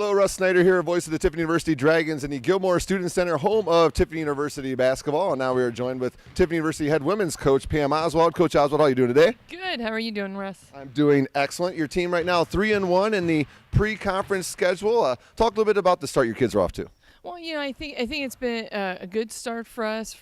Hello, Russ Snyder here, voice of the Tiffin University Dragons in the Gilmore Student Center, home of Tiffin University basketball. And now we are joined with Tiffin University head women's coach, Pam Oswald. Coach Oswald, how are you doing today? Good. How are you doing, Russ? I'm doing excellent. Your team right now 3-1 in the pre-conference schedule. Talk a little bit about the start your kids are off to. Well, I think it's been a good start for us.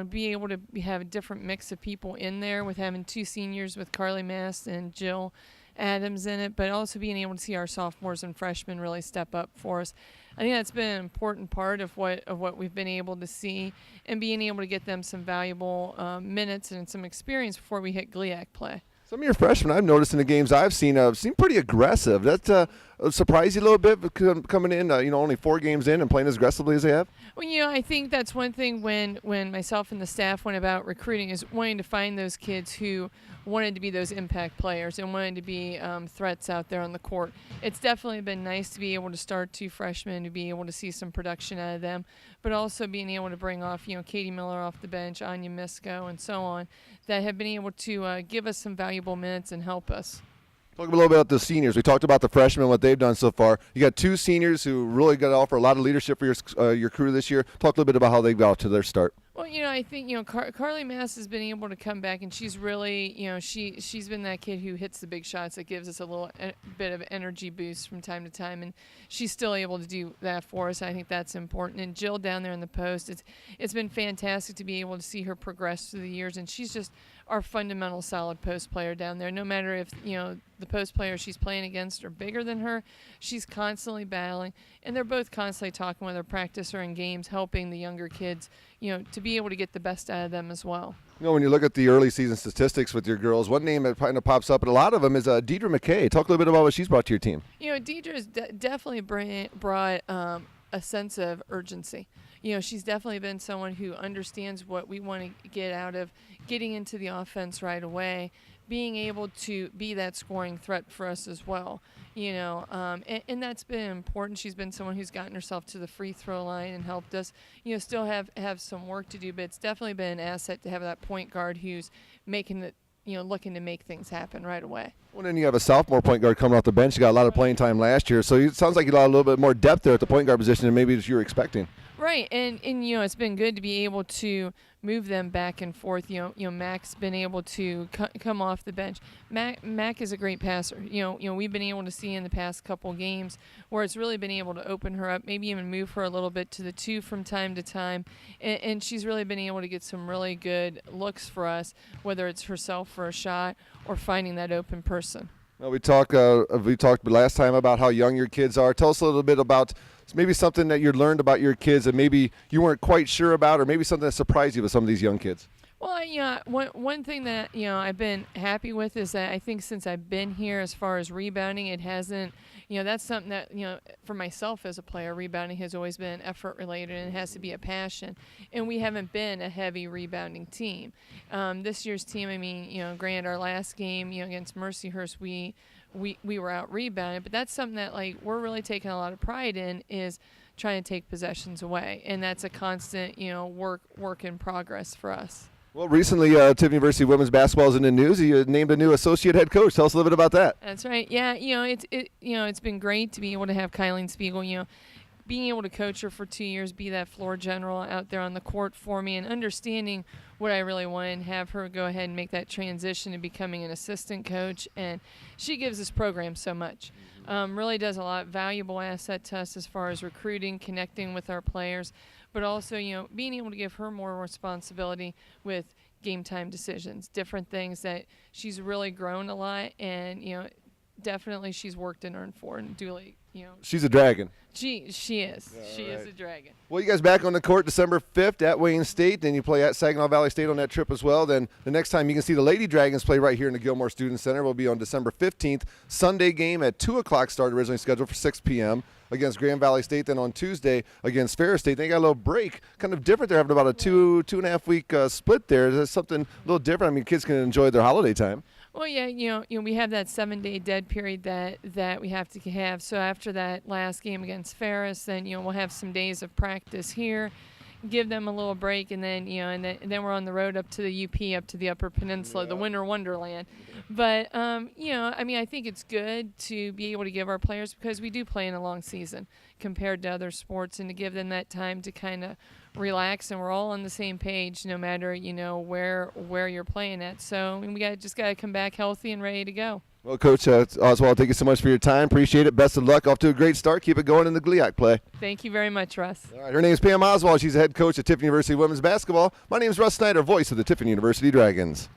Be able to have a different mix of people in there with having two seniors with Carly Mast and Jill Adams in it, but also being able to see our sophomores and freshmen really step up for us. I think that's been an important part of what we've been able to see, and being able to get them some valuable minutes and some experience before we hit GLIAC play. Some of your freshmen, I've noticed in the games I've seen, seem pretty aggressive. That surprised you a little bit coming in, only 4 games in and playing as aggressively as they have? Well, I think that's one thing when myself and the staff went about recruiting is wanting to find those kids who wanted to be those impact players and wanted to be threats out there on the court. It's definitely been nice to be able to start 2 freshmen, to be able to see some production out of them, but also being able to bring off, Katie Miller off the bench, Anya Misko, and so on, that have been able to give us some valuable minutes and help us. Talk a little bit about the seniors. We talked about the freshmen, what they've done so far. You got 2 seniors who really got to offer a lot of leadership for your crew this year. Talk a little bit about how they got to their start. Well, I think, Carly Mast has been able to come back, and she's really, she's been that kid who hits the big shots that gives us a little bit of energy boost from time to time, and she's still able to do that for us. I think that's important. And Jill down there in the post, it's been fantastic to be able to see her progress through the years, and she's just our fundamental solid post player down there. No matter if, the post players she's playing against are bigger than her, she's constantly battling, and they're both constantly talking, whether practice or in games, helping the younger kids, to be able to get the best out of them as well. When you look at the early season statistics with your girls, one name that kind of pops up, and a lot of them, is Deidre McKay. Talk a little bit about what she's brought to your team. Deidre's definitely brought a sense of urgency. She's definitely been someone who understands what we want to get out of getting into the offense right away, being able to be that scoring threat for us as well. And that's been important. She's been someone who's gotten herself to the free throw line and helped us, still have some work to do, but it's definitely been an asset to have that point guard who's making the, looking to make things happen right away. Well, then you have a sophomore point guard coming off the bench. You got a lot of playing time last year, so it sounds like you got a little bit more depth there at the point guard position than maybe as you were expecting. Right, and it's been good to be able to move them back and forth. Mac's been able to come off the bench. Mac is a great passer. We've been able to see in the past couple games where it's really been able to open her up, maybe even move her a little bit to the 2 from time to time, and she's really been able to get some really good looks for us, whether it's herself for a shot or finding that open person. Well, we talked last time about how young your kids are. Tell us a little bit about maybe something that you learned about your kids that maybe you weren't quite sure about, or maybe something that surprised you with some of these young kids. Well, one thing that, I've been happy with is that I think since I've been here, as far as rebounding, it hasn't, that's something that, for myself as a player, rebounding has always been effort related, and it has to be a passion. And we haven't been a heavy rebounding team. This year's team, granted, our last game, against Mercyhurst, we were out rebounded, but that's something that, we're really taking a lot of pride in, is trying to take possessions away. And that's a constant, work in progress for us. Well, recently, Tiffin University women's basketball is in the news. You named a new associate head coach. Tell us a little bit about that. That's right. Yeah, it's been great to be able to have Kylie Spiegel, being able to coach her for 2 years, be that floor general out there on the court for me, and understanding what I really wanted, and have her go ahead and make that transition to becoming an assistant coach. And she gives this program so much. Really does a lot, valuable asset to us as far as recruiting, connecting with our players, but also, being able to give her more responsibility with game time decisions, different things that she's really grown a lot, and, definitely she's worked and earned for, and duly, She's a dragon. She is. She right. is a dragon. Well, you guys back on the court December 5th at Wayne State. Then you play at Saginaw Valley State on that trip as well. Then the next time you can see the Lady Dragons play right here in the Gilmore Student Center will be on December 15th. Sunday game at 2 o'clock start, originally scheduled for 6 p.m. against Grand Valley State. Then on Tuesday against Ferris State. They got a little break. Kind of different. They're having about a 2.5 week split there. Is that something a little different? Kids can enjoy their holiday time. Well, yeah, we have that 7-day dead period that we have to have. So after that last game against Ferris, then, we'll have some days of practice here, give them a little break, and then and then we're on the road up to the UP, up to the Upper Peninsula, the Winter Wonderland. But I mean, I think it's good to be able to give our players, because we do play in a long season compared to other sports, and to give them that time to kind of relax, and we're all on the same page, no matter where you're playing at. So we just got to come back healthy and ready to go. Well, Coach Oswald, thank you so much for your time. Appreciate it. Best of luck. Off to a great start. Keep it going in the GLIAC play. Thank you very much, Russ. All right, her name is Pam Oswald. She's the head coach at Tiffin University Women's Basketball. My name is Russ Snyder, voice of the Tiffin University Dragons.